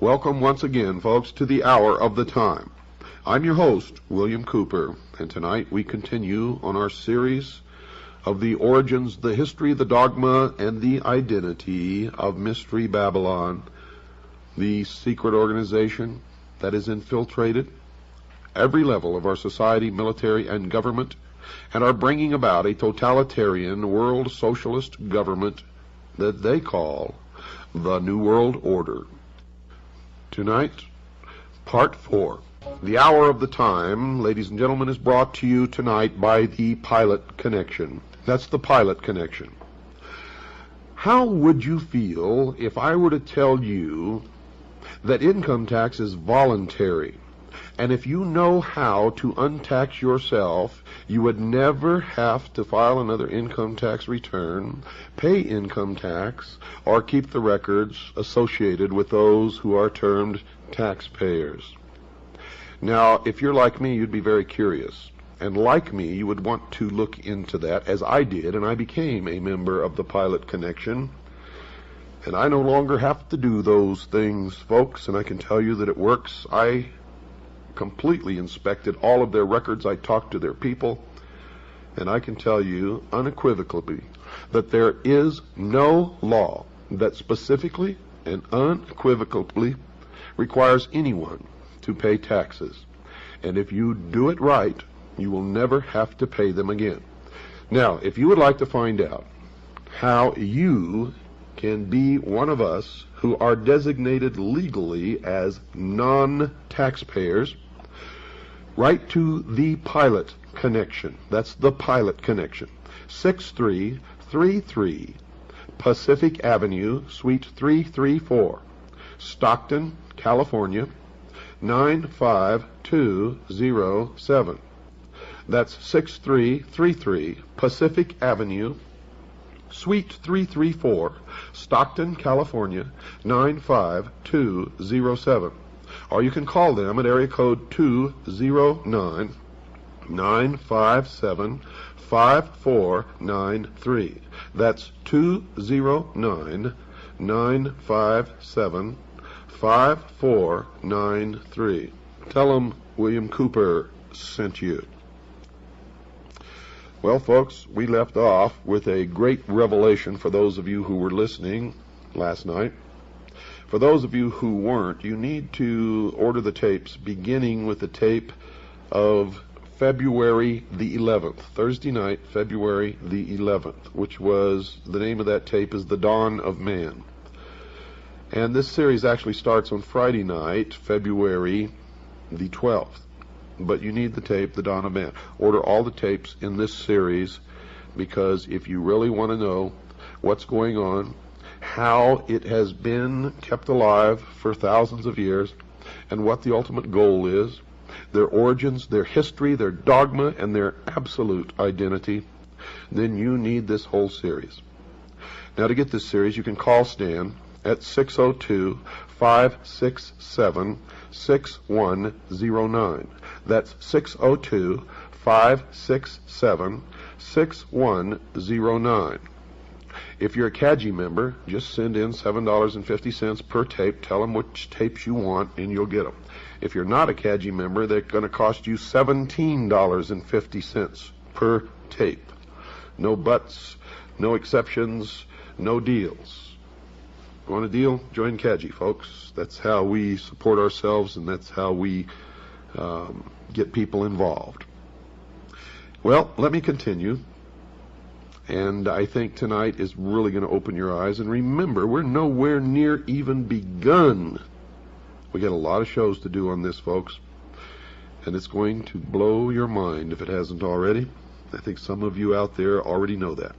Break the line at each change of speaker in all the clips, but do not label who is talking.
Welcome once again, folks, to the Hour of the Time. I'm your host, William Cooper, and tonight we continue on our series of the origins, the history, the dogma, and the identity of Mystery Babylon, the secret organization that has infiltrated every level of our society, military, and government, and are bringing about a totalitarian world socialist government that they call the New World Order. Tonight, Part 4. The Hour of the Time, ladies and gentlemen, is brought to you tonight by the Pilot Connection. That's the Pilot Connection. How would you feel if I were to tell you that income tax is voluntary, and if you know how to untax yourself, you would never have to file another income tax return, pay income tax, or keep the records associated with those who are termed taxpayers? Now, if you're like me, you'd be very curious. And like me, you would want to look into that, as I did, and I became a member of the Pilot Connection. And I no longer have to do those things, folks, and I can tell you that it works. I completely inspected all of their records. I talked to their people, and I can tell you unequivocally that there is no law that specifically and unequivocally requires anyone to pay taxes. And if you do it right, you will never have to pay them again. Now, if you would like to find out how you can be one of us who are designated legally as non-taxpayers, write to the Pilot Connection. That's the Pilot Connection. 6333 Pacific Avenue, Suite 334, Stockton, California, 95207. That's 6333 Pacific Avenue, Suite 334, Stockton, California, 95207. Or you can call them at area code 209-957-5493. That's 209-957-5493. Tell them William Cooper sent you. Well, folks, we left off with a great revelation for those of you who were listening last night. For those of you who weren't, you need to order the tapes, beginning with the tape of February the 11th, Thursday night, February the 11th, which was, the name of that tape is The Dawn of Man. And this series actually starts on Friday night, February the 12th. But you need the tape, The Dawn of Man. Order all the tapes in this series, because if you really want to know what's going on, how it has been kept alive for thousands of years, and what the ultimate goal is, their origins, their history, their dogma, and their absolute identity, then you need this whole series. Now, to get this series, you can call Stan at 602-567-6109. That's 602-567-6109. If you're a CAGI member, just send in $7.50 per tape. Tell them which tapes you want, and you'll get them. If you're not a CAGI member, they're going to cost you $17.50 per tape. No buts, no exceptions, no deals. Want a deal? Join CAGI, folks. That's how we support ourselves, and that's how we get people involved. Well, let me continue. And I think tonight is really going to open your eyes. And remember, we're nowhere near even begun. We got a lot of shows to do on this, folks. And it's going to blow your mind if it hasn't already. I think some of you out there already know that.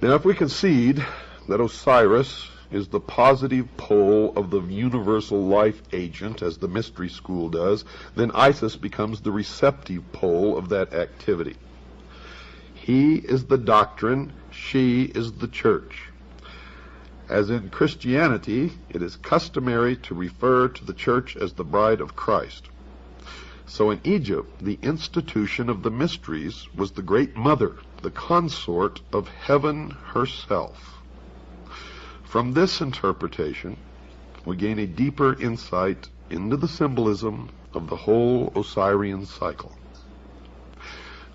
Now, if we concede that Osiris is the positive pole of the universal life agent, as the mystery school does, then Isis becomes the receptive pole of that activity. He is the doctrine, she is the church. As in Christianity, it is customary to refer to the church as the bride of Christ. So in Egypt, the institution of the mysteries was the great mother, the consort of heaven herself. From this interpretation, we gain a deeper insight into the symbolism of the whole Osirian cycle.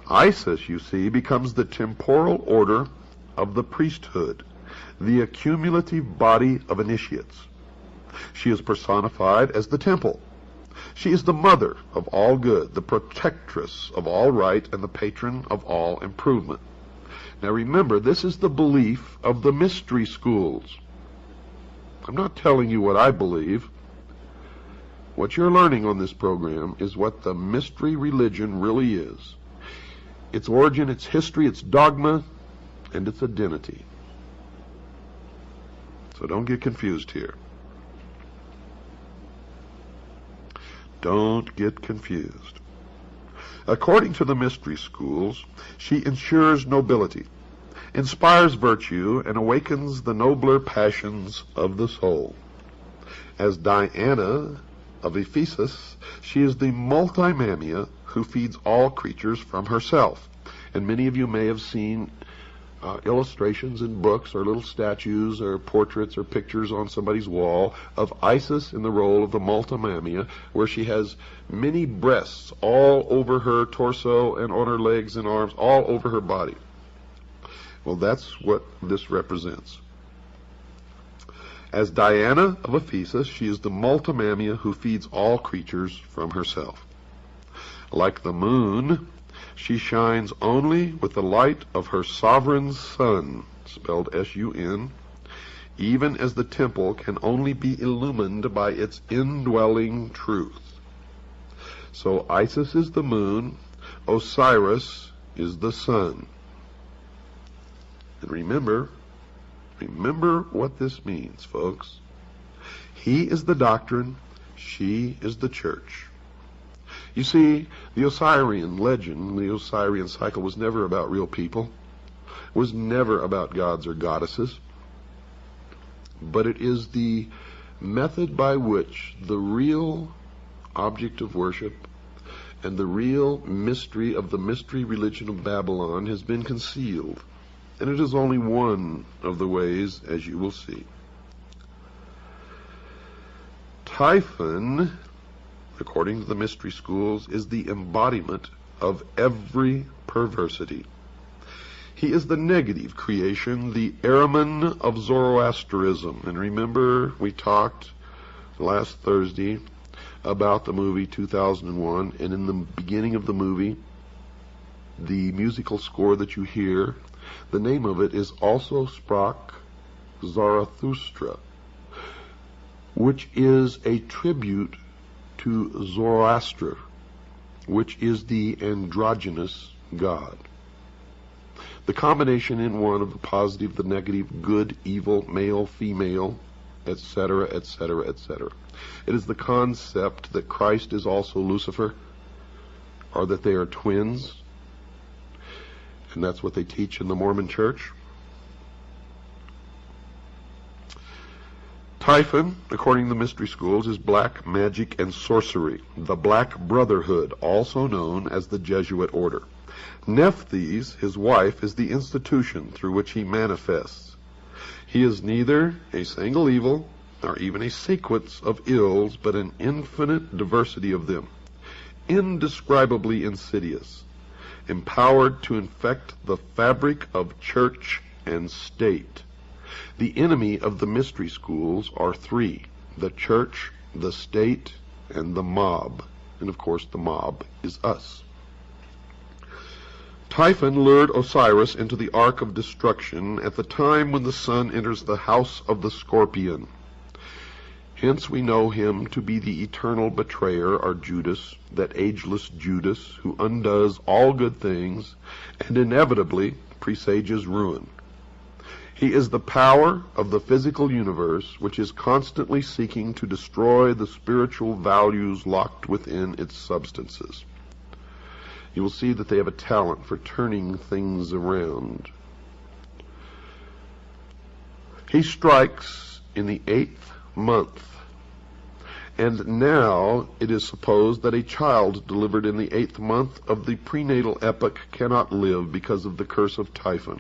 Isis, you see, becomes the temporal order of the priesthood, the accumulative body of initiates. She is personified as the temple. She is the mother of all good, the protectress of all right, and the patron of all improvement. Now remember, this is the belief of the mystery schools. I'm not telling you what I believe. What you're learning on this program is what the mystery religion really is. Its origin, its history, its dogma, and its identity. So don't get confused here. Don't get confused. According to the mystery schools, she ensures nobility, inspires virtue, and awakens the nobler passions of the soul. As Diana of Ephesus, she is the multimamia who feeds all creatures from herself. And many of you may have seen illustrations in books or little statues or portraits or pictures on somebody's wall of Isis in the role of the multimamia, where she has many breasts all over her torso and on her legs and arms, all over her body. Well, that's what this represents. As Diana of Ephesus, she is the multimamia who feeds all creatures from herself. Like the moon, she shines only with the light of her sovereign sun, spelled S-U-N, even as the temple can only be illumined by its indwelling truth. So Isis is the moon, Osiris is the sun. And remember what this means, folks. He is the doctrine, she is the church. You see, the Osirian legend, the Osirian cycle, was never about real people, was never about gods or goddesses, but it is the method by which the real object of worship and the real mystery of the mystery religion of Babylon has been concealed. And it is only one of the ways, as you will see. Typhon, according to the mystery schools, is the embodiment of every perversity. He is the negative creation, the Ahriman of Zoroastrianism. And remember, we talked last Thursday about the movie 2001, and in the beginning of the movie, the musical score that you hear, the name of it is Also Sprach Zarathustra, which is a tribute to Zoroaster, which is the androgynous god. The combination in one of the positive, the negative, good, evil, male, female, etc., etc., etc. It is the concept that Christ is also Lucifer, or that they are twins, and that's what they teach in the Mormon Church. Typhon, according to the mystery schools, is black magic and sorcery, the Black Brotherhood, also known as the Jesuit order. Nephthys, his wife, is the institution through which he manifests. He is neither a single evil nor even a sequence of ills, but an infinite diversity of them, indescribably insidious, empowered to infect the fabric of church and state. The enemy of the mystery schools are three: the church, the state, and the mob. And of course the mob is us. Typhon lured Osiris into the ark of destruction at the time when the sun enters the house of the scorpion. Hence we know him to be the eternal betrayer, or Judas, that ageless Judas who undoes all good things and inevitably presages ruin. He is the power of the physical universe which is constantly seeking to destroy the spiritual values locked within its substances. You will see that they have a talent for turning things around. He strikes in the 8th month, and now it is supposed that a child delivered in the 8th month of the prenatal epoch cannot live because of the curse of Typhon.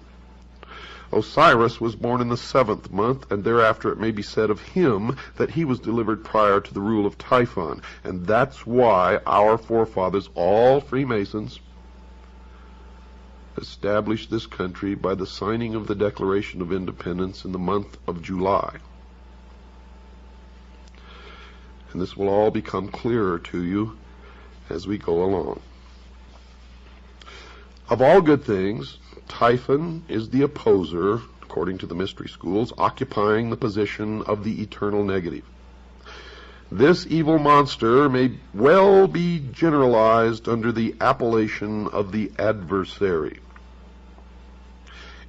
Osiris was born in the 7th month, and thereafter it may be said of him that he was delivered prior to the rule of Typhon. And that's why our forefathers, all Freemasons, established this country by the signing of the Declaration of Independence in the month of July. And this will all become clearer to you as we go along. Of all good things, Typhon is the opposer, according to the mystery schools, occupying the position of the eternal negative. This evil monster may well be generalized under the appellation of the adversary.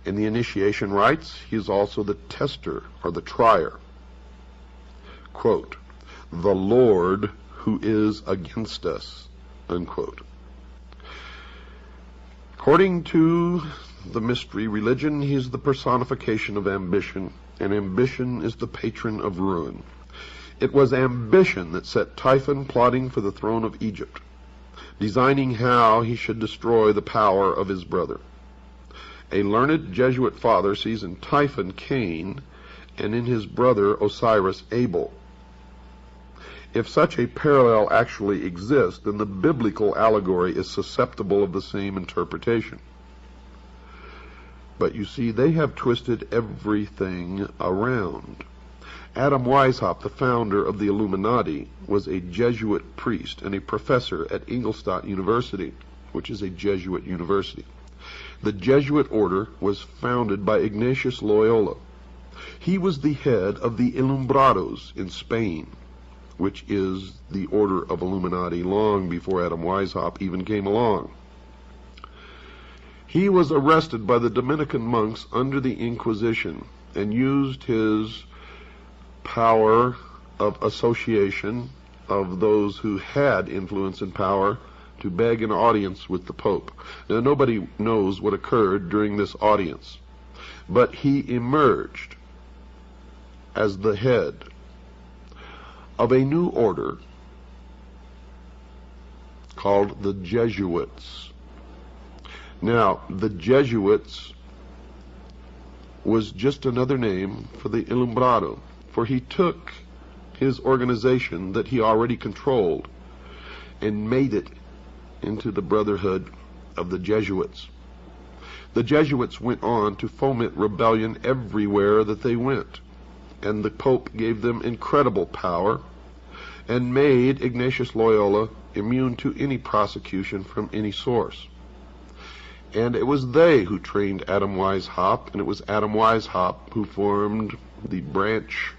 In the initiation rites, he is also the tester, or the trier. Quote, "The Lord who is against us," unquote. According to the mystery religion, he is the personification of ambition, and ambition is the patron of ruin. It was ambition that set Typhon plotting for the throne of Egypt, designing how he should destroy the power of his brother. A learned Jesuit father sees in Typhon Cain, and in his brother Osiris Abel. If such a parallel actually exists, then the biblical allegory is susceptible of the same interpretation. But you see, they have twisted everything around. Adam Weishaupt, the founder of the Illuminati, was a Jesuit priest and a professor at Ingolstadt University, which is a Jesuit university. The Jesuit order was founded by Ignatius Loyola. He was the head of the Ilumbrados in Spain, which is the order of Illuminati long before Adam Weishaupt even came along. He was arrested by the Dominican monks under the Inquisition and used his power of association of those who had influence and power to beg an audience with the Pope. Now, nobody knows what occurred during this audience, but he emerged as the head of a new order called the Jesuits. Now, the Jesuits was just another name for the Ilumbrado, for he took his organization that he already controlled and made it into the Brotherhood of the Jesuits. The Jesuits went on to foment rebellion everywhere that they went, and the Pope gave them incredible power and made Ignatius Loyola immune to any prosecution from any source. And it was they who trained Adam Weishaupt, and it was Adam Weishaupt who formed the branch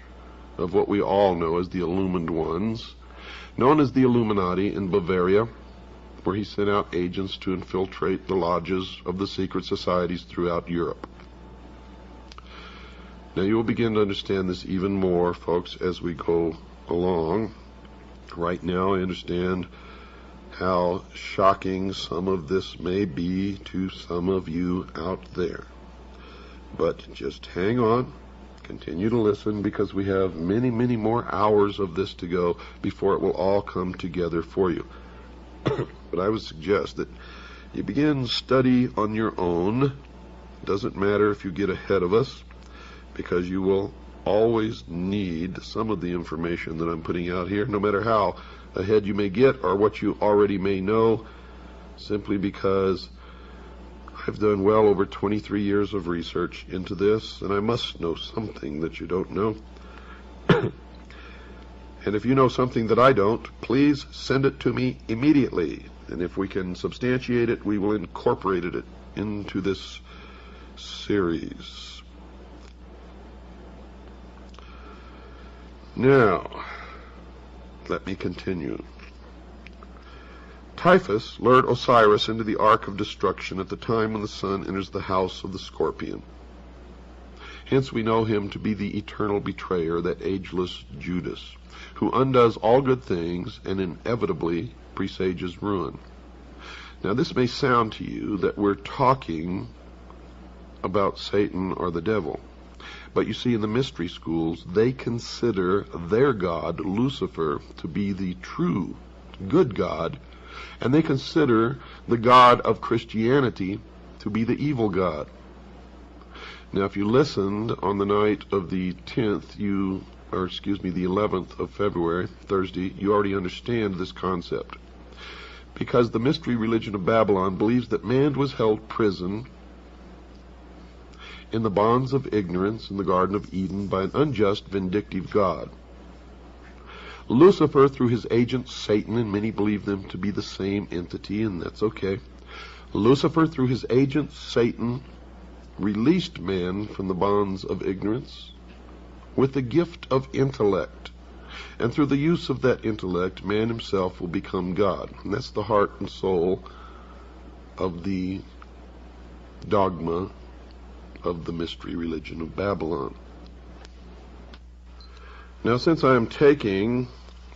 of what we all know as the Illumined Ones, known as the Illuminati in Bavaria, where he sent out agents to infiltrate the lodges of the secret societies throughout Europe. Now you will begin to understand this even more, folks, as we go along. Right now I understand how shocking some of this may be to some of you out there. But just hang on, continue to listen, because we have many, many more hours of this to go before it will all come together for you. But I would suggest that you begin study on your own. It doesn't matter if you get ahead of us, because you will always need some of the information that I'm putting out here, no matter how ahead you may get or what you already may know, simply because I've done well over 23 years of research into this, and I must know something that you don't know. And if you know something that I don't, please send it to me immediately. And if we can substantiate it, we will incorporate it into this series. Now, let me continue. Typhus lured Osiris into the ark of destruction at the time when the sun enters the house of the scorpion. Hence we know him to be the eternal betrayer, that ageless Judas, who undoes all good things and inevitably presages ruin. Now this may sound to you that we're talking about Satan or the devil. But you see, in the mystery schools, they consider their god, Lucifer, to be the true, good God, and they consider the God of Christianity to be the evil God. Now, if you listened on the night of the 11th of February, Thursday, you already understand this concept. Because the mystery religion of Babylon believes that man was held prison in the bonds of ignorance in the Garden of Eden by an unjust, vindictive God. Lucifer, through his agent Satan, and many believe them to be the same entity, and that's okay. Lucifer, through his agent Satan, released man from the bonds of ignorance with the gift of intellect. And through the use of that intellect, man himself will become God. And that's the heart and soul of the dogma of the mystery religion of Babylon. Now, since I am taking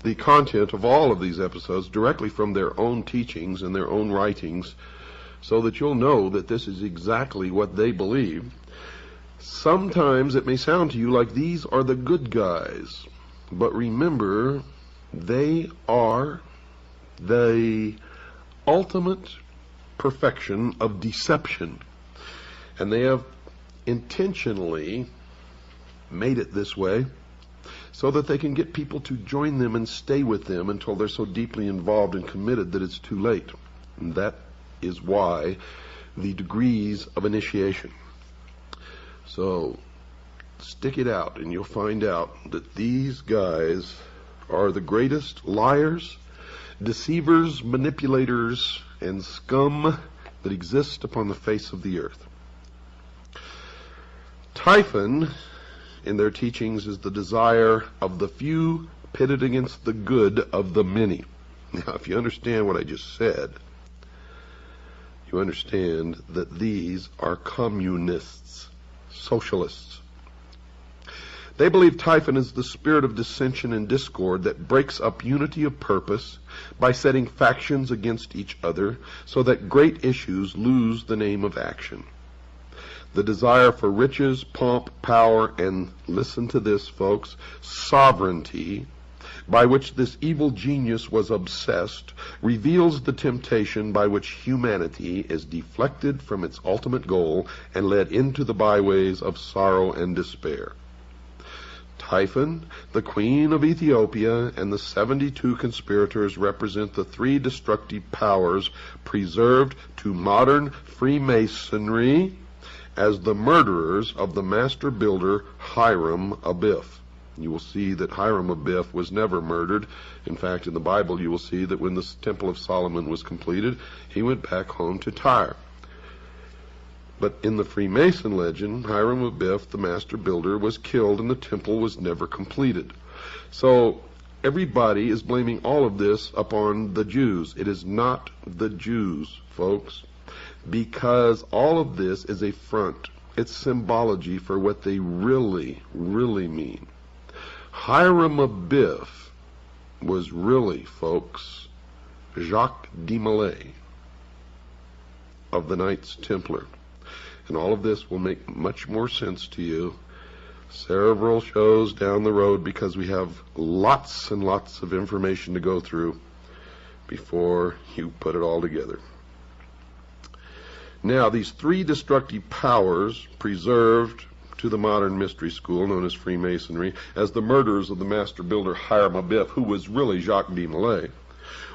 the content of all of these episodes directly from their own teachings and their own writings, so that you'll know that this is exactly what they believe, sometimes it may sound to you like these are the good guys. But remember, they are the ultimate perfection of deception. And they have intentionally made it this way so that they can get people to join them and stay with them until they're so deeply involved and committed that it's too late. And that is why the degrees of initiation. So stick it out and you'll find out that these guys are the greatest liars, deceivers, manipulators, and scum that exist upon the face of the earth. Typhon, in their teachings, is the desire of the few pitted against the good of the many. Now, if you understand what I just said, you understand that these are communists, socialists. They believe Typhon is the spirit of dissension and discord that breaks up unity of purpose by setting factions against each other so that great issues lose the name of action. The desire for riches, pomp, power, and, listen to this, folks, sovereignty, by which this evil genius was obsessed, reveals the temptation by which humanity is deflected from its ultimate goal and led into the byways of sorrow and despair. Typhon, the queen of Ethiopia, and the 72 conspirators represent the three destructive powers preserved to modern Freemasonry as the murderers of the master builder Hiram Abiff. You will see that Hiram Abiff was never murdered. In fact, in the Bible, you will see that when the Temple of Solomon was completed, he went back home to Tyre. But in the Freemason legend, Hiram Abiff, the master builder, was killed and the temple was never completed. So everybody is blaming all of this upon the Jews. It is not the Jews, folks, because all of this is a front. It's symbology for what they really, really mean. Hiram Abiff was really, folks, Jacques de Molay of the Knights Templar. And all of this will make much more sense to you several shows down the road, because we have lots and lots of information to go through before you put it all together. Now, these three destructive powers preserved to the modern mystery school known as Freemasonry as the murderers of the master builder Hiram Abiff, who was really Jacques de Molay,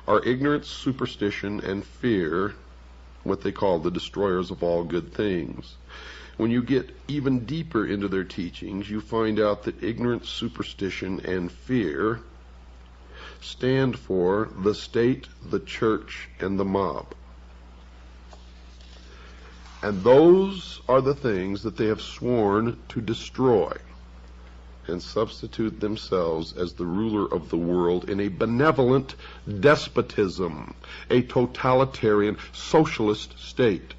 are ignorance, superstition, and fear, what they call the destroyers of all good things. When you get even deeper into their teachings, you find out that ignorance, superstition, and fear stand for the state, the church, and the mob. And those are the things that they have sworn to destroy and substitute themselves as the ruler of the world in a benevolent despotism, a totalitarian socialist state.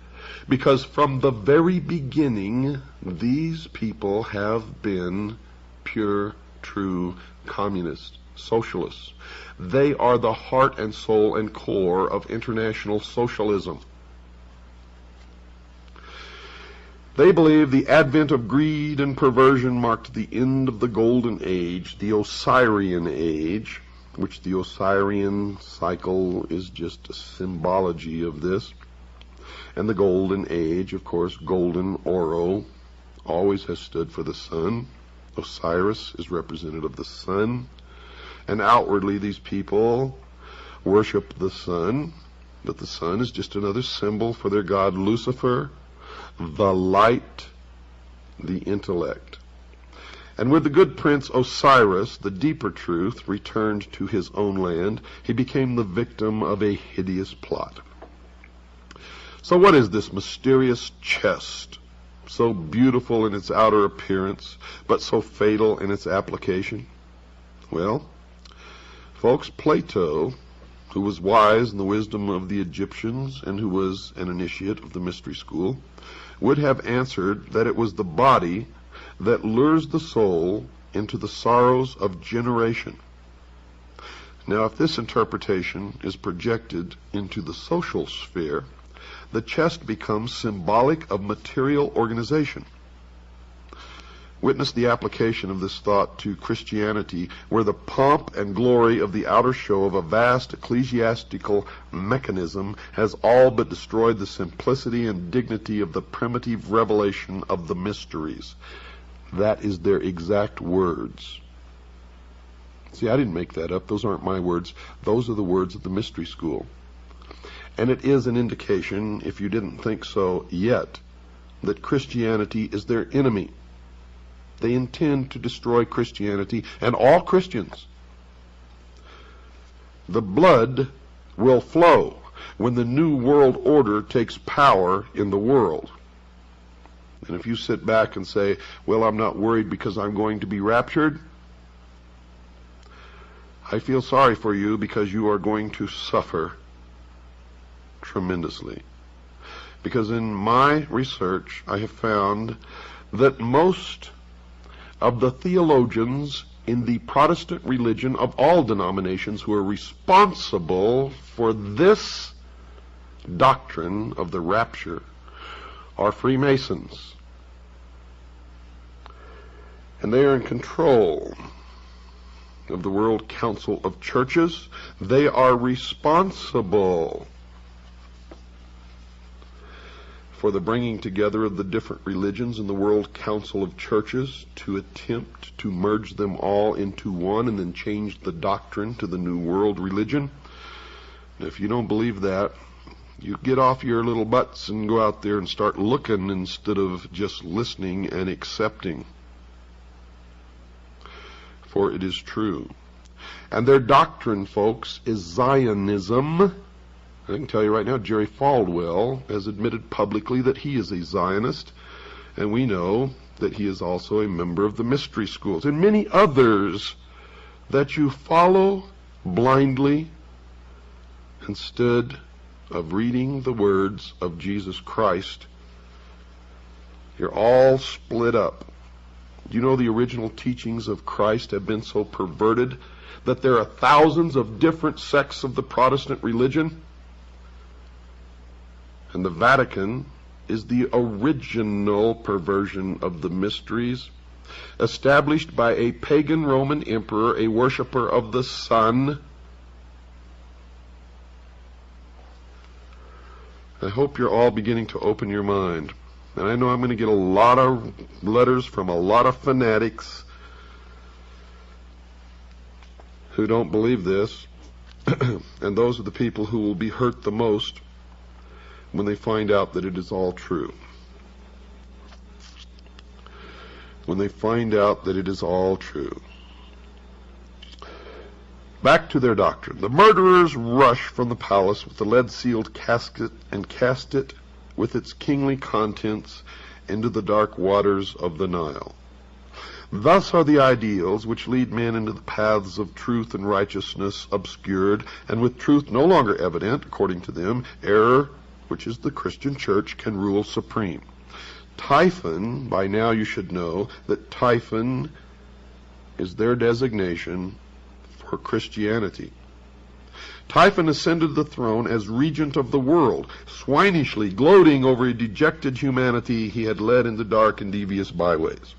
Because from the very beginning, these people have been pure, true communists, socialists. They are the heart and soul and core of international socialism. They believe the advent of greed and perversion marked the end of the Golden Age, the Osirian Age, which the Osirian cycle is just a symbology of this. And the Golden Age, of course, golden, oro, always has stood for the sun. Osiris is representative of the sun. And outwardly, these people worship the sun, but the sun is just another symbol for their god Lucifer, the light, the intellect. And with the good prince Osiris, the deeper truth returned to his own land. He became the victim of a hideous plot. So what is this mysterious chest, so beautiful in its outer appearance, but so fatal in its application? Well, folks, Plato, who was wise in the wisdom of the Egyptians and who was an initiate of the mystery school, would have answered that it was the body that lures the soul into the sorrows of generation. Now, if this interpretation is projected into the social sphere, the chest becomes symbolic of material organization. Witness the application of this thought to Christianity, where the pomp and glory of the outer show of a vast ecclesiastical mechanism has all but destroyed the simplicity and dignity of the primitive revelation of the mysteries. That is their exact words. See, I didn't make that up. Those aren't my words. Those are the words of the mystery school. And it is an indication, if you didn't think so yet, that Christianity is their enemy. They intend to destroy Christianity and all Christians. The blood will flow when the new world order takes power in the world. And if you sit back and say, well, I'm not worried because I'm going to be raptured, I feel sorry for you because you are going to suffer tremendously. Because in my research, I have found that most of the theologians in the Protestant religion of all denominations who are responsible for this doctrine of the rapture are Freemasons. And they are in control of the World Council of Churches. They are responsible for the bringing together of the different religions in the World Council of Churches to attempt to merge them all into one and then change the doctrine to the New World religion. And if you don't believe that, you get off your little butts and go out there and start looking instead of just listening and accepting. For it is true. And their doctrine, folks, is Zionism. I can tell you right now, Jerry Falwell has admitted publicly that he is a Zionist, and we know that he is also a member of the mystery schools, and many others that you follow blindly instead of reading the words of Jesus Christ. You're all split up. Do you know the original teachings of Christ have been so perverted that there are thousands of different sects of the Protestant religion? And the Vatican is the original perversion of the mysteries, established by a pagan Roman emperor, a worshiper of the sun. I hope you're all beginning to open your mind. And I know I'm going to get a lot of letters from a lot of fanatics who don't believe this. And those are the people who will be hurt the most when they find out that it is all true. When they find out that it is all true. Back to their doctrine. The murderers rush from the palace with the lead-sealed casket and cast it with its kingly contents into the dark waters of the Nile. Thus are the ideals which lead men into the paths of truth and righteousness obscured, and with truth no longer evident, according to them, error, which is the Christian church, can rule supreme. Typhon, by now you should know that Typhon is their designation for Christianity. Typhon ascended the throne as regent of the world, swinishly gloating over a dejected humanity he had led into dark and devious byways.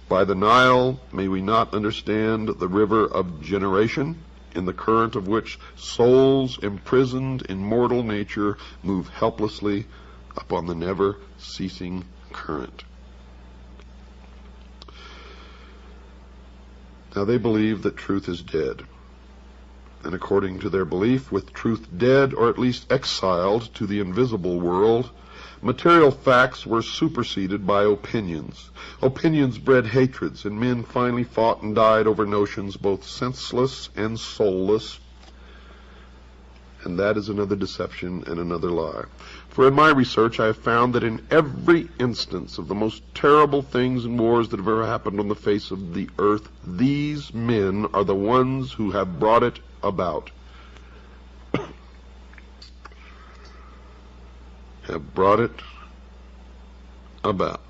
By the Nile, may we not understand the river of generation, in the current of which souls imprisoned in mortal nature move helplessly upon the never-ceasing current. Now they believe that truth is dead. And according to their belief, with truth dead, or at least exiled to the invisible world, material facts were superseded by opinions. Opinions bred hatreds, and men finally fought and died over notions both senseless and soulless. And that is another deception and another lie. For in my research I have found that in every instance of the most terrible things and wars that have ever happened on the face of the earth, these men are the ones who have brought it about. Have brought it about.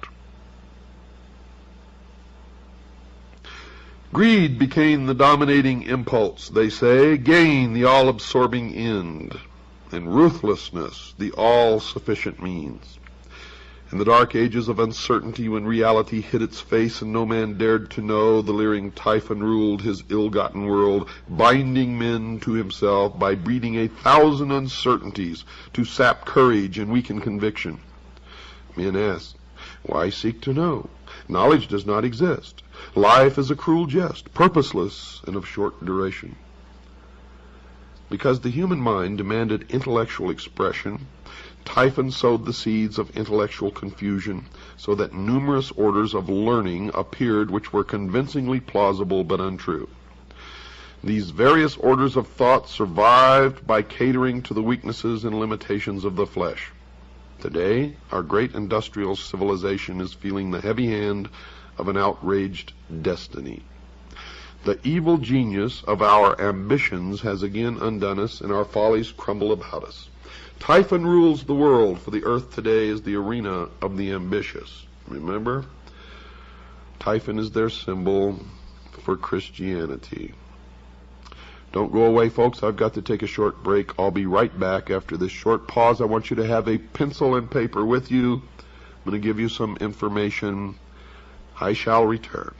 Greed became the dominating impulse, they say, gain the all-absorbing end, and ruthlessness the all-sufficient means. In the dark ages of uncertainty, when reality hid its face and no man dared to know, the leering Typhon ruled his ill-gotten world, binding men to himself by breeding 1,000 uncertainties to sap courage and weaken conviction. Men ask, why seek to know? Knowledge does not exist. Life is a cruel jest, purposeless and of short duration. Because the human mind demanded intellectual expression, Typhon sowed the seeds of intellectual confusion, so that numerous orders of learning appeared which were convincingly plausible but untrue. These various orders of thought survived by catering to the weaknesses and limitations of the flesh. Today, our great industrial civilization is feeling the heavy hand of an outraged destiny. The evil genius of our ambitions has again undone us, and our follies crumble about us. Typhon rules the world, for the earth today is the arena of the ambitious. Remember? Typhon is their symbol for Christianity. Don't go away, folks. I've got to take a short break. I'll be right back after this short pause. I want you to have a pencil and paper with you. I'm going to give you some information. I shall return.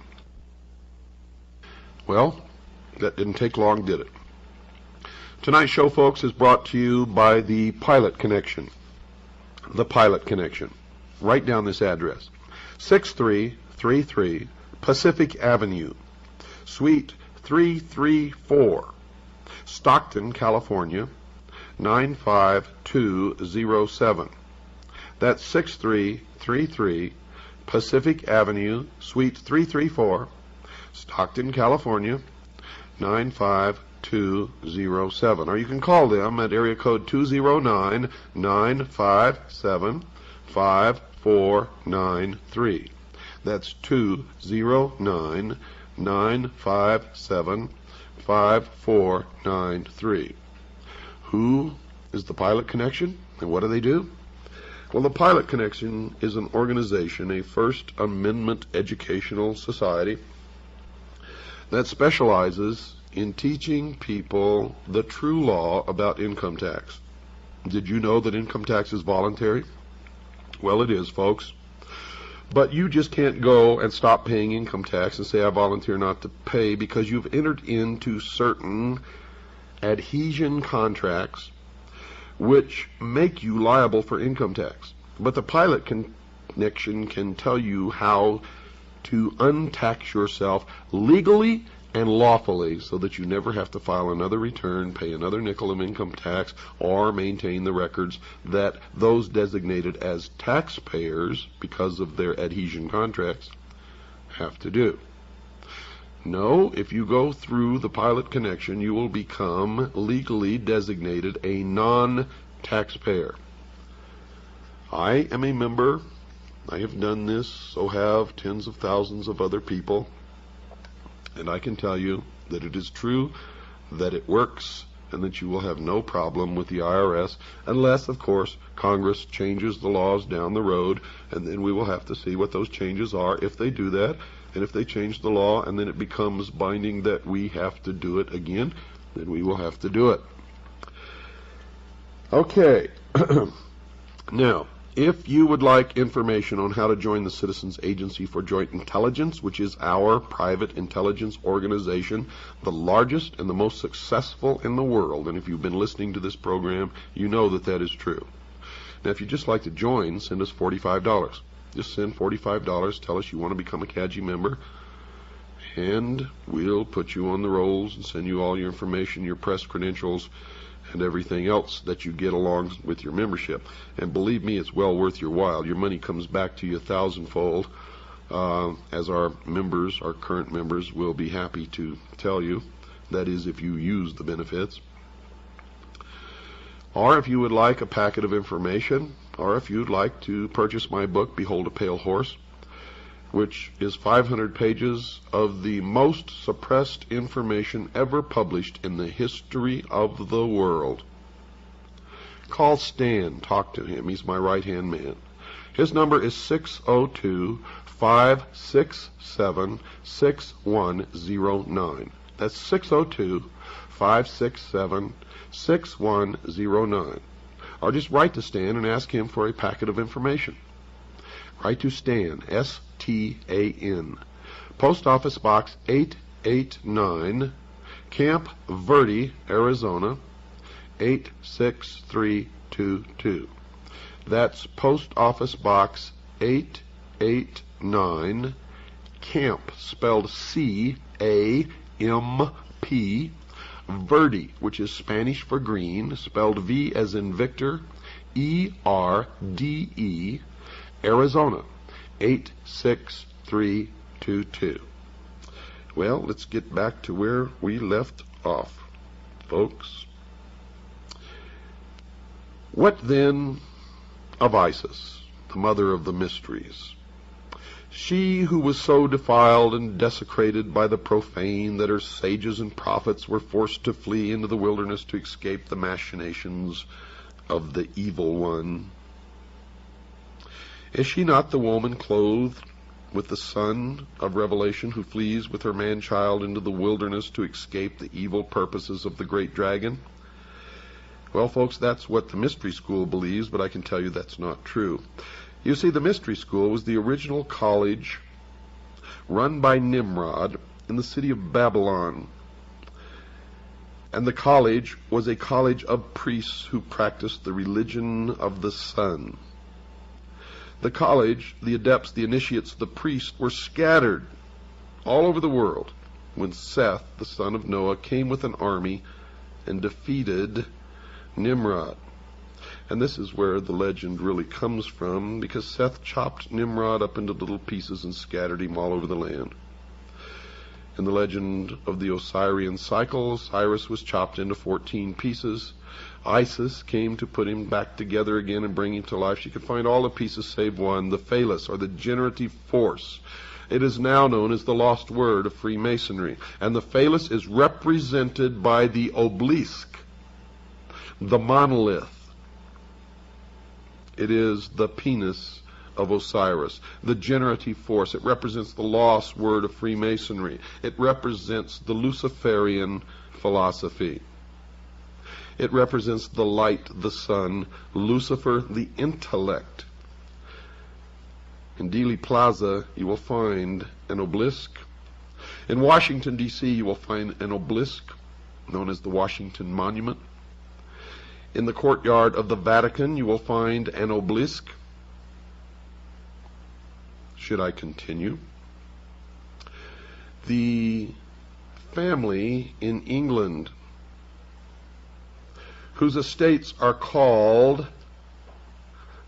Well, that didn't take long, did it? Tonight's show, folks, is brought to you by the Pilot Connection. The Pilot Connection. Write down this address. 6333 Pacific Avenue, Suite 334, Stockton, California, 95207. That's 6333 Pacific Avenue, Suite 334, Stockton, California, 95207. Or you can call them at area code 209-957-5493. That's 209-957-5493. Who is the Pilot Connection, and what do they do? Well, the Pilot Connection is an organization, a First Amendment educational society that specializes in teaching people the true law about income tax. Did you know that income tax is voluntary? Well, it is, folks. But you just can't go and stop paying income tax and say, I volunteer not to pay, because you've entered into certain adhesion contracts which make you liable for income tax. But the Pilot Connection can tell you how to untax yourself legally and lawfully, so that you never have to file another return, pay another nickel of income tax, or maintain the records that those designated as taxpayers, because of their adhesion contracts, have to do. No, if you go through the pilot connection, you will become legally designated a non-taxpayer. I am a member. I have done this, so have tens of thousands of other people. And I can tell you that it is true, that it works, and that you will have no problem with the IRS, unless, of course, Congress changes the laws down the road, and then we will have to see what those changes are if they do that. And if they change the law and then it becomes binding that we have to do it again, then we will have to do it. Okay. Now, if you would like information on how to join the Citizens Agency for Joint Intelligence, which is our private intelligence organization, the largest and the most successful in the world, and if you've been listening to this program, you know that that is true. Now, if you'd just like to join, send us $45. Just send $45, tell us you want to become a CAGI member, and we'll put you on the rolls and send you all your information, your press credentials, and everything else that you get along with your membership. And believe me, it's well worth your while. Your money comes back to you 1,000-fold, as our members, our current members, will be happy to tell you. That is, if you use the benefits. Or if you would like a packet of information, or if you'd like to purchase my book, Behold a Pale Horse, which is 500 pages of the most suppressed information ever published in the history of the world. Call Stan. Talk to him. He's my right-hand man. His number is 602-567-6109. That's 602-567-6109. Or just write to Stan and ask him for a packet of information. Write to Stan, S-T-A-N. Post Office Box 889, Camp Verde, Arizona, 86322. That's Post Office Box 889, Camp, spelled C-A-M-P, Verde, which is Spanish for green, spelled V as in Victor, E-R-D-E, Arizona, 86322. Well, let's get back to where we left off, folks. What then of Isis, the mother of the mysteries? She who was so defiled and desecrated by the profane that her sages and prophets were forced to flee into the wilderness to escape the machinations of the evil one. Is she not the woman clothed with the son of Revelation who flees with her man-child into the wilderness to escape the evil purposes of the great dragon? Well, folks, that's what the mystery school believes, but I can tell you that's not true. You see, the mystery school was the original college run by Nimrod in the city of Babylon. And the college was a college of priests who practiced the religion of the sun. The college, the adepts, the initiates, the priests were scattered all over the world when Seth, the son of Noah, came with an army and defeated Nimrod. And this is where the legend really comes from, because Seth chopped Nimrod up into little pieces and scattered him all over the land. In the legend of the Osirian cycle, Osiris was chopped into 14 pieces. Isis came to put him back together again and bring him to life. She could find all the pieces save one, the phallus, or the generative force. It is now known as the lost word of Freemasonry. And the phallus is represented by the obelisk, the monolith. It is the penis of Osiris, the generative force. It represents the lost word of Freemasonry. It represents the Luciferian philosophy. It represents the light, the sun, Lucifer, the intellect. In Dealey Plaza, you will find an obelisk. In Washington, D.C., you will find an obelisk known as the Washington Monument. In the courtyard of the Vatican, you will find an obelisk. Should I continue? The family in England, whose estates are called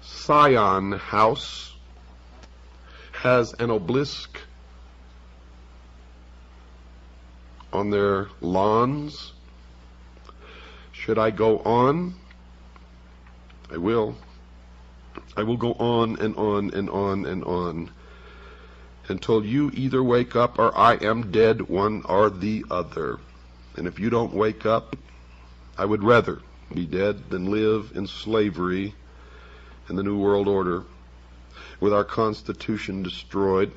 Scion House, has an obelisk on their lawns. Should I go on? I will. I will go on and on and on and on until you either wake up or I am dead, one or the other. And if you don't wake up, I would rather be dead than live in slavery in the New World Order, with our Constitution destroyed,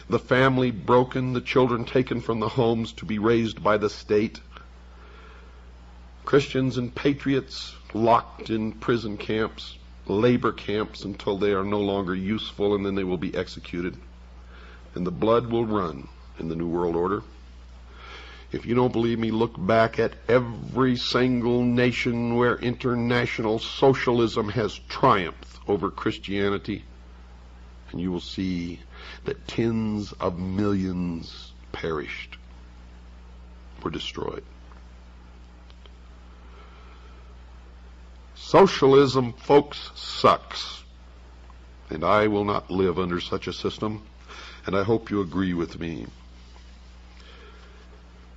the family broken, the children taken from the homes to be raised by the state, Christians and patriots locked in prison camps, labor camps until they are no longer useful, and then they will be executed. And the blood will run in the New World Order. If you don't believe me, look back at every single nation where international socialism has triumphed over Christianity, and you will see that tens of millions perished, were destroyed. Socialism, folks, sucks, and I will not live under such a system, and I hope you agree with me.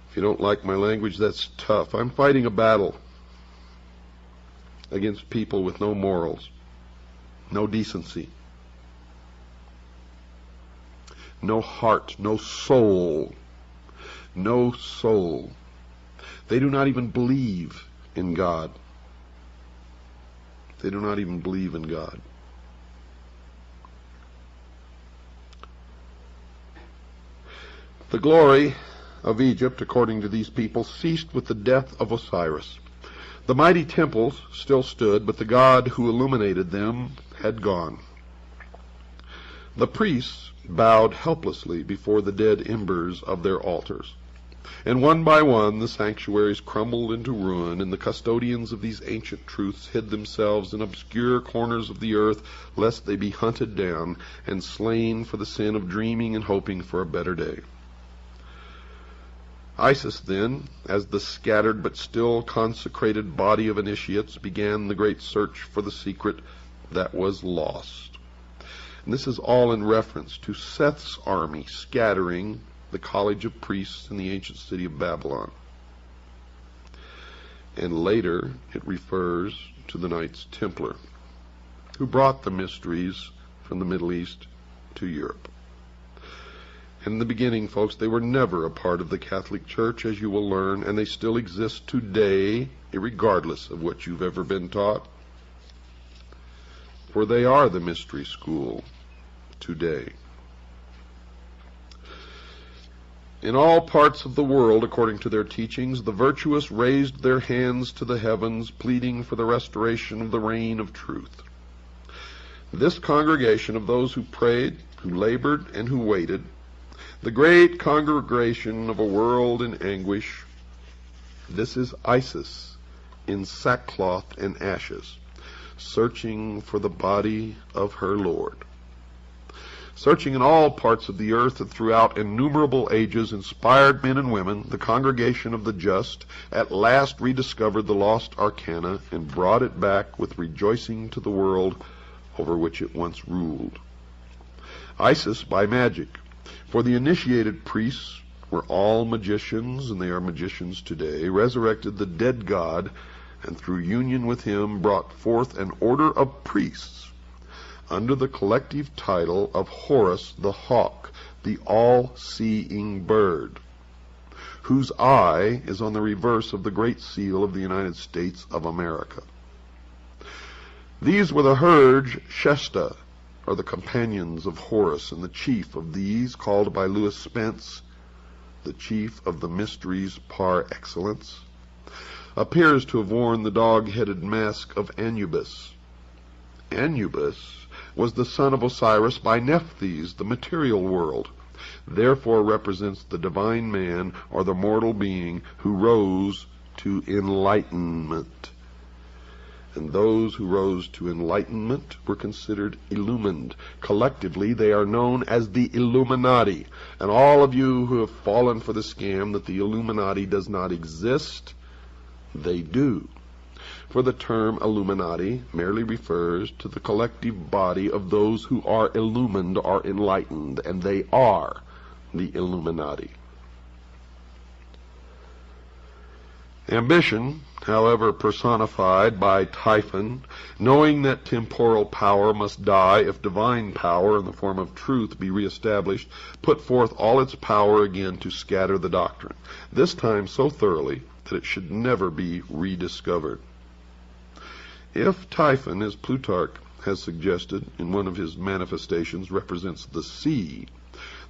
If you don't like my language, that's tough. I'm fighting a battle against people with no morals, no decency, no heart, no soul, no soul. They do not even believe in God. They do not even believe in God. The glory of Egypt, according to these people, ceased with the death of Osiris. The mighty temples still stood, but the God who illuminated them had gone. The priests bowed helplessly before the dead embers of their altars, and one by one the sanctuaries crumbled into ruin, and the custodians of these ancient truths hid themselves in obscure corners of the earth, lest they be hunted down and slain for the sin of dreaming and hoping for a better day. Isis then, as the scattered but still consecrated body of initiates, began the great search for the secret that was lost. And this is all in reference to Seth's army scattering the college of priests in the ancient city of Babylon. And later it refers to the Knights Templar, who brought the mysteries from the Middle East to Europe. In the beginning, folks, they were never a part of the Catholic Church, as you will learn, and they still exist today, regardless of what you've ever been taught. For they are the mystery school today. In all parts of the world, according to their teachings, the virtuous raised their hands to the heavens, pleading for the restoration of the reign of truth. This congregation of those who prayed, who labored, and who waited, the great congregation of a world in anguish, this is Isis in sackcloth and ashes, searching for the body of her Lord. Searching in all parts of the earth and throughout innumerable ages, inspired men and women, the congregation of the just, at last rediscovered the lost arcana and brought it back with rejoicing to the world over which it once ruled. Isis by magic, for the initiated priests were all magicians, and they are magicians today, resurrected the dead God, and through union with him brought forth an order of priests under the collective title of Horus the Hawk, the all-seeing bird, whose eye is on the reverse of the great seal of the United States of America. These were the Hurge Shesta, or the companions of Horus, and the chief of these, called by Lewis Spence the chief of the mysteries par excellence, appears to have worn the dog-headed mask of Anubis. Anubis was the son of Osiris by Nephthys, the material world, therefore represents the divine man, or the mortal being, who rose to enlightenment. And those who rose to enlightenment were considered illumined. Collectively, they are known as the Illuminati. And all of you who have fallen for the scam that the Illuminati does not exist, they do. For the term Illuminati merely refers to the collective body of those who are illumined or enlightened, and they are the Illuminati. Ambition, however, personified by Typhon, knowing that temporal power must die if divine power in the form of truth be reestablished, put forth all its power again to scatter the doctrine, this time so thoroughly that it should never be rediscovered. If Typhon, as Plutarch has suggested in one of his manifestations, represents the sea,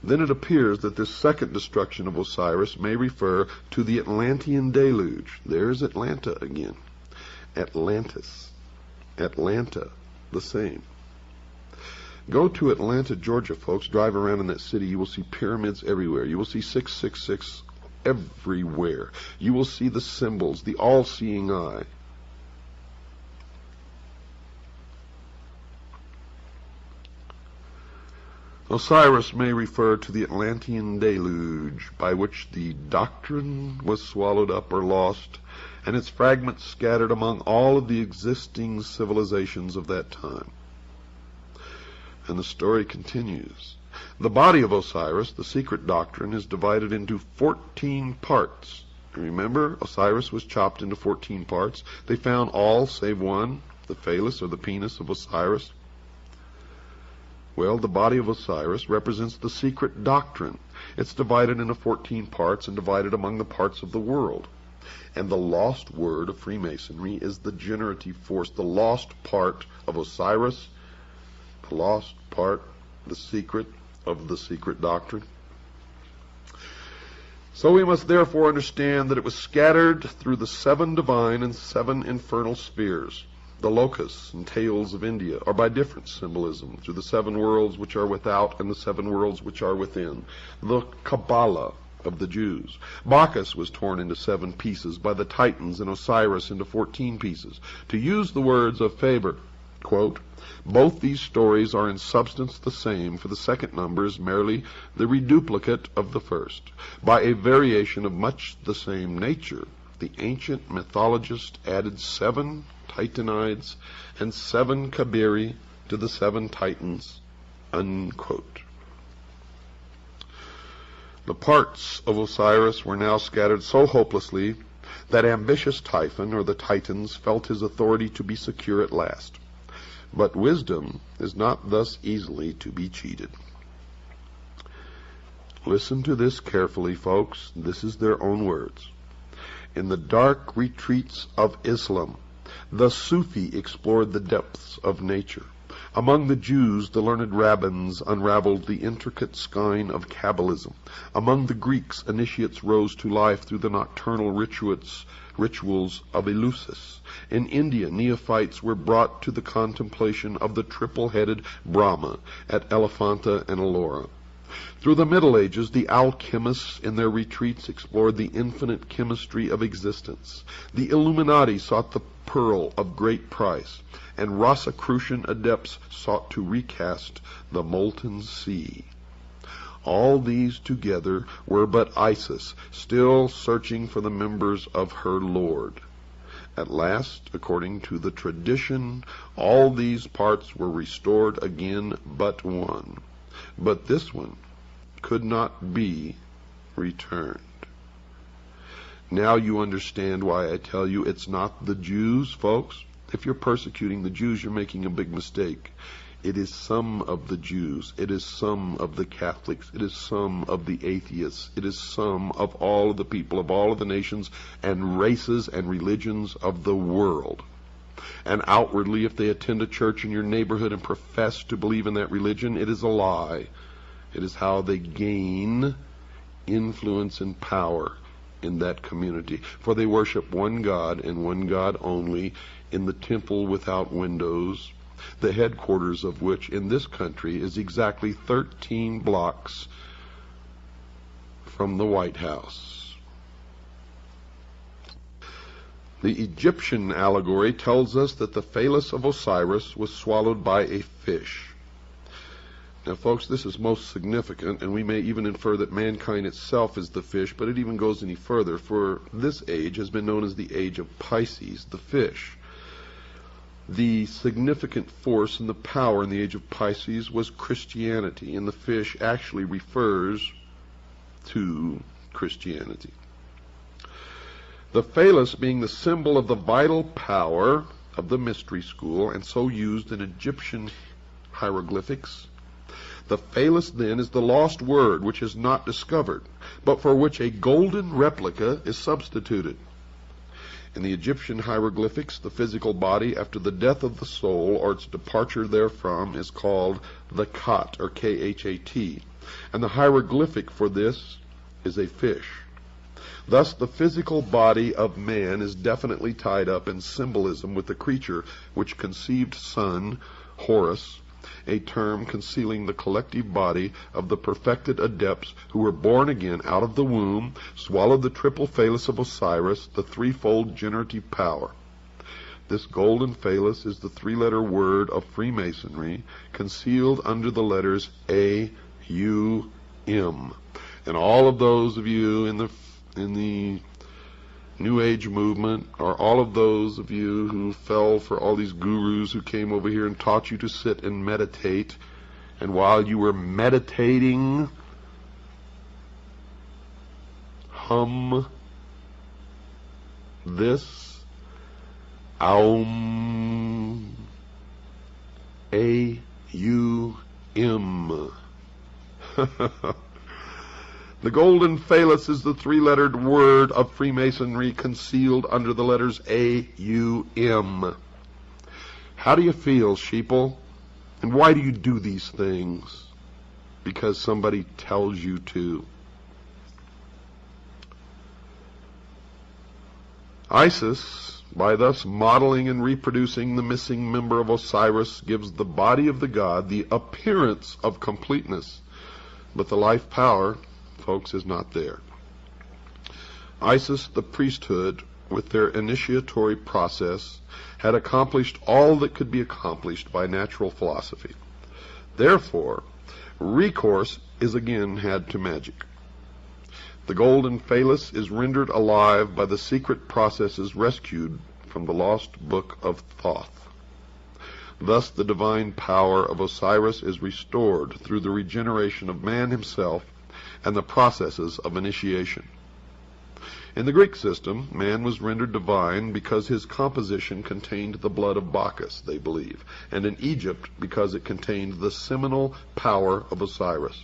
then it appears that this second destruction of Osiris may refer to the Atlantean deluge. There's Atlanta again. Atlantis. Atlanta, the same. Go to Atlanta, Georgia, folks. Drive around in that city. You will see pyramids everywhere. You will see 666 everywhere. You will see the symbols, the all-seeing eye. Osiris may refer to the Atlantean deluge, by which the doctrine was swallowed up or lost, and its fragments scattered among all of the existing civilizations of that time. And the story continues. The body of Osiris, the secret doctrine, is divided into 14 parts. Remember, Osiris was chopped into 14 parts. They found all save one, the phallus or the penis of Osiris. Well, the body of Osiris represents the secret doctrine. It's divided into 14 parts and divided among the parts of the world. And the lost word of Freemasonry is the generative force, the lost part of Osiris, the lost part, the secret of the secret doctrine. So we must therefore understand that it was scattered through the 7 divine and 7 infernal spheres. The locusts and tails of India are by different symbolism through the 7 worlds which are without and the 7 worlds which are within. The Kabbalah of the Jews. Bacchus was torn into 7 pieces by the Titans and Osiris into 14 pieces. To use the words of Faber, quote, both these stories are in substance the same, for the second number is merely the reduplicate of the first. By a variation of much the same nature, the ancient mythologist added 7 Titanides and 7 Kabiri to the 7 Titans, unquote. The parts of Osiris were now scattered so hopelessly that ambitious Typhon, or the Titans, felt his authority to be secure at last. But wisdom is not thus easily to be cheated. Listen to this carefully, folks. This is their own words. In the dark retreats of Islam, the Sufi explored the depths of nature. Among the Jews, the learned rabbins unraveled the intricate skein of Kabbalism. Among the Greeks, initiates rose to life through the nocturnal rituals of Eleusis. In India, neophytes were brought to the contemplation of the triple-headed Brahma at Elephanta and Ellora. Through the Middle Ages, the alchemists in their retreats explored the infinite chemistry of existence. The Illuminati sought the pearl of great price, and Rosicrucian adepts sought to recast the molten sea. All these together were but Isis, still searching for the members of her Lord. At last, according to the tradition, all these parts were restored again but one. But this one could not be returned. Now you understand why I tell you it's not the Jews, folks. If you're persecuting the Jews, you're making a big mistake. It is some of the Jews. It is some of the Catholics. It is some of the atheists. It is some of all of the people of all of the nations and races and religions of the world. And outwardly, if they attend a church in your neighborhood and profess to believe in that religion, it is a lie. It is how they gain influence and power in that community. For they worship one God and one God only in the temple without windows, the headquarters of which in this country is exactly 13 blocks from the White House. The Egyptian allegory tells us that the phallus of Osiris was swallowed by a fish. Now, folks, this is most significant, and we may even infer that mankind itself is the fish, but it even goes any further, for this age has been known as the age of Pisces, the fish. The significant force and the power in the age of Pisces was Christianity, and the fish actually refers to Christianity. The phallus being the symbol of the vital power of the mystery school, and so used in Egyptian hieroglyphics. The phallus, then, is the lost word which is not discovered, but for which a golden replica is substituted. In the Egyptian hieroglyphics, the physical body after the death of the soul or its departure therefrom is called the Khat, or K-H-A-T, and the hieroglyphic for this is a fish. Thus, the physical body of man is definitely tied up in symbolism with the creature which conceived son, Horus, a term concealing the collective body of the perfected adepts who were born again out of the womb, swallowed the triple phallus of Osiris, the threefold generative power. This golden phallus is the three-letter word of Freemasonry, concealed under the letters A, U, M. And all of those of you in the New Age movement, or all of those of you who fell for all these gurus who came over here and taught you to sit and meditate, and while you were meditating, hum this Aum, A-U-M. The golden phallus is the three-lettered word of Freemasonry concealed under the letters A-U-M. How do you feel, sheeple? And why do you do these things? Because somebody tells you to. Isis, by thus modeling and reproducing the missing member of Osiris, gives the body of the god the appearance of completeness, but the life power, folks, is not there. Isis, the priesthood, with their initiatory process, had accomplished all that could be accomplished by natural philosophy. Therefore, recourse is again had to magic. The golden phallus is rendered alive by the secret processes rescued from the lost book of Thoth. Thus the divine power of Osiris is restored through the regeneration of man himself and the processes of initiation. In the Greek system, man was rendered divine because his composition contained the blood of Bacchus, they believe, and in Egypt because it contained the seminal power of Osiris.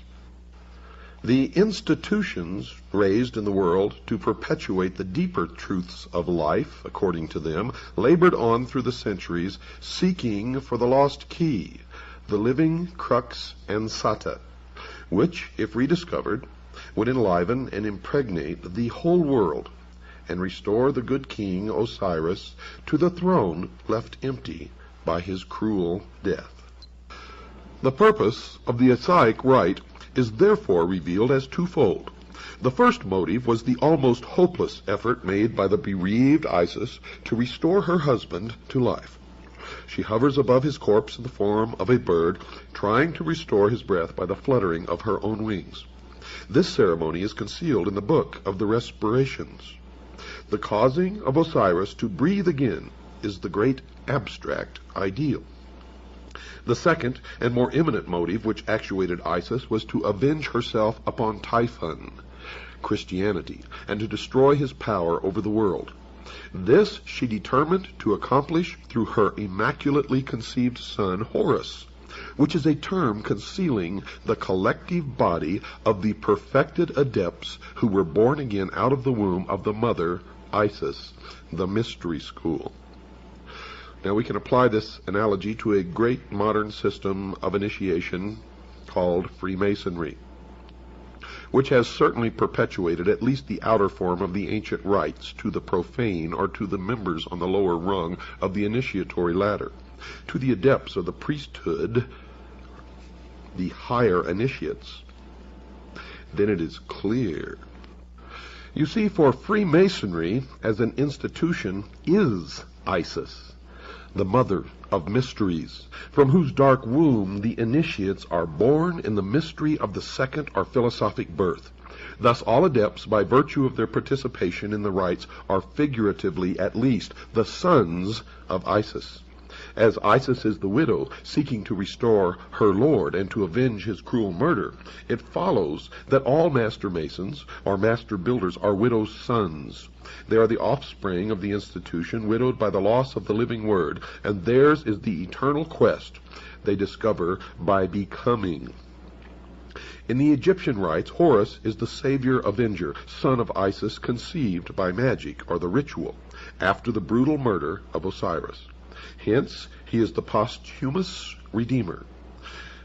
The institutions raised in the world to perpetuate the deeper truths of life, according to them, labored on through the centuries, seeking for the lost key, the living crux ansata, which, if rediscovered, would enliven and impregnate the whole world and restore the good king Osiris to the throne left empty by his cruel death. The purpose of the Osiric rite is therefore revealed as twofold. The first motive was the almost hopeless effort made by the bereaved Isis to restore her husband to life. She hovers above his corpse in the form of a bird, trying to restore his breath by the fluttering of her own wings. This ceremony is concealed in the Book of the Respirations. The causing of Osiris to breathe again is the great abstract ideal. The second and more imminent motive which actuated Isis was to avenge herself upon Typhon, Christianity, and to destroy his power over the world. This she determined to accomplish through her immaculately conceived son Horus, which is a term concealing the collective body of the perfected adepts who were born again out of the womb of the mother, Isis, the mystery school. Now we can apply this analogy to a great modern system of initiation called Freemasonry, which has certainly perpetuated at least the outer form of the ancient rites to the profane or to the members on the lower rung of the initiatory ladder. To the adepts of the priesthood, the higher initiates, then it is clear. You see, for Freemasonry as an institution is Isis, the mother of mysteries, from whose dark womb the initiates are born in the mystery of the second or philosophic birth. Thus all adepts, by virtue of their participation in the rites, are figuratively at least the sons of Isis. As Isis is the widow seeking to restore her lord and to avenge his cruel murder, it follows that all master masons or master builders are widows' sons. They are the offspring of the institution, widowed by the loss of the living word, and theirs is the eternal quest they discover by becoming. In the Egyptian rites, Horus is the savior avenger, son of Isis, conceived by magic or the ritual after the brutal murder of Osiris. Hence, he is the posthumous redeemer.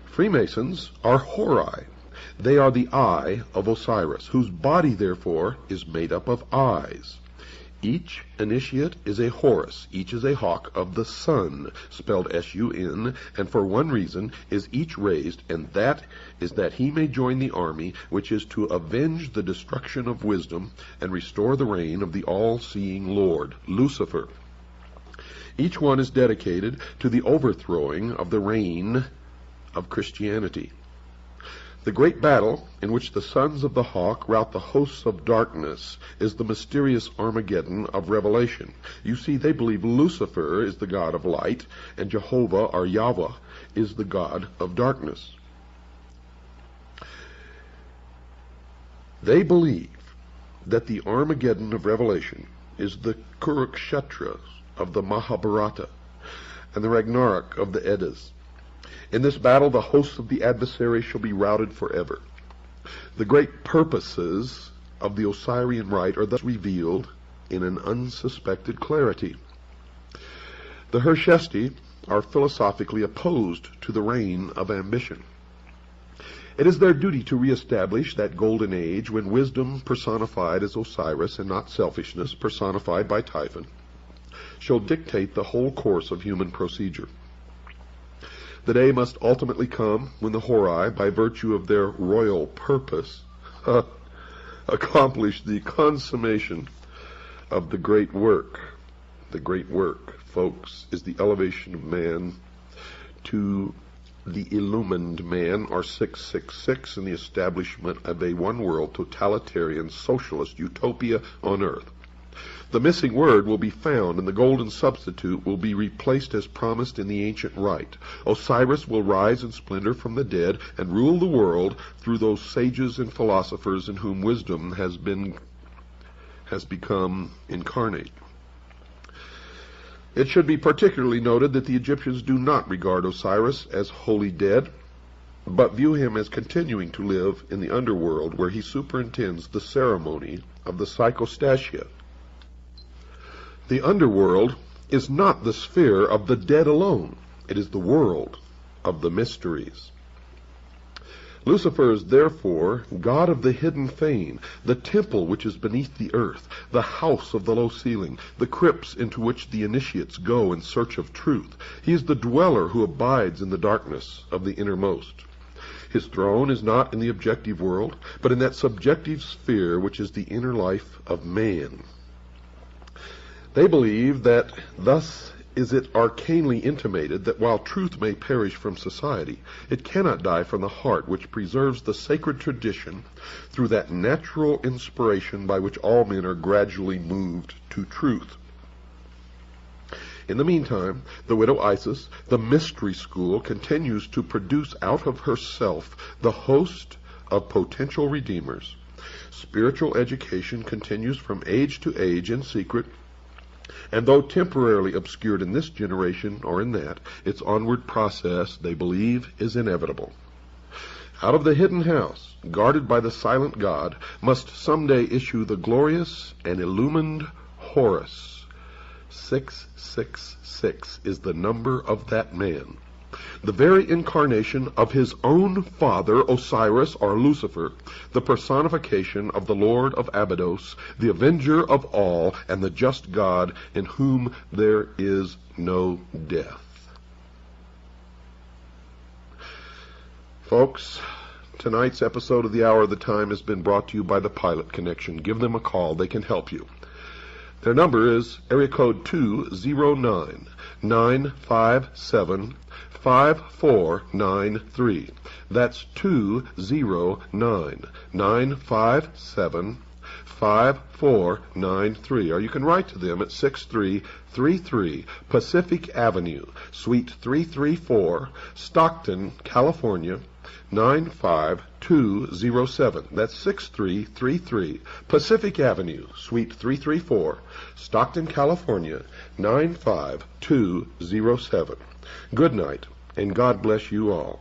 Freemasons are Hori. They are the eye of Osiris, whose body, therefore, is made up of eyes. Each initiate is a Horus, each is a hawk of the sun, spelled S-U-N, and for one reason is each raised, and that is that he may join the army which is to avenge the destruction of wisdom and restore the reign of the all-seeing Lord, Lucifer. Each one is dedicated to the overthrowing of the reign of Christianity. The great battle in which the sons of the hawk rout the hosts of darkness is the mysterious Armageddon of Revelation. You see, they believe Lucifer is the god of light, and Jehovah, or Yahweh, is the god of darkness. They believe that the Armageddon of Revelation is the Kurukshetras of the Mahabharata and the Ragnarok of the Eddas. In this battle, the hosts of the adversary shall be routed forever. The great purposes of the Osirian rite are thus revealed in an unsuspected clarity. The Hershesti are philosophically opposed to the reign of ambition. It is their duty to reestablish that golden age when wisdom personified as Osiris and not selfishness personified by Typhon shall dictate the whole course of human procedure. The day must ultimately come when the Hori, by virtue of their royal purpose, accomplish the consummation of the great work. The great work, folks, is the elevation of man to the illumined man, or 666, and the establishment of a one-world, totalitarian, socialist utopia on earth. The missing word will be found, and the golden substitute will be replaced as promised in the ancient rite. Osiris will rise in splendor from the dead and rule the world through those sages and philosophers in whom wisdom has become incarnate. It should be particularly noted that the Egyptians do not regard Osiris as wholly dead, but view him as continuing to live in the underworld, where he superintends the ceremony of the psychostasia. The underworld is not the sphere of the dead alone. It is the world of the mysteries. Lucifer is therefore god of the hidden fane, the temple which is beneath the earth, the house of the low ceiling, the crypts into which the initiates go in search of truth. He is the dweller who abides in the darkness of the innermost. His throne is not in the objective world, but in that subjective sphere which is the inner life of man. They believe that thus is it arcanely intimated that while truth may perish from society, it cannot die from the heart which preserves the sacred tradition through that natural inspiration by which all men are gradually moved to truth. In the meantime, the widow Isis, the mystery school, continues to produce out of herself the host of potential redeemers. Spiritual education continues from age to age in secret, and though temporarily obscured in this generation or in that, its onward process, they believe, is inevitable. Out of the hidden house, guarded by the silent God, must someday issue the glorious and illumined Horus. 666 is the number of that man, the very incarnation of his own father, Osiris or Lucifer, the personification of the Lord of Abydos, the avenger of all, and the just God in whom there is no death. Folks, tonight's episode of The Hour of the Time has been brought to you by the Pilot Connection. Give them a call. They can help you. Their number is area code 209-957-5493. That's 209-957-5493. 630-636-5493, or you can write to them at 6333 Pacific Avenue, Suite 334, Stockton, California, 95207. That's 6333 Pacific Avenue, Suite 334, Stockton, California, 95207. Good night, and God bless you all.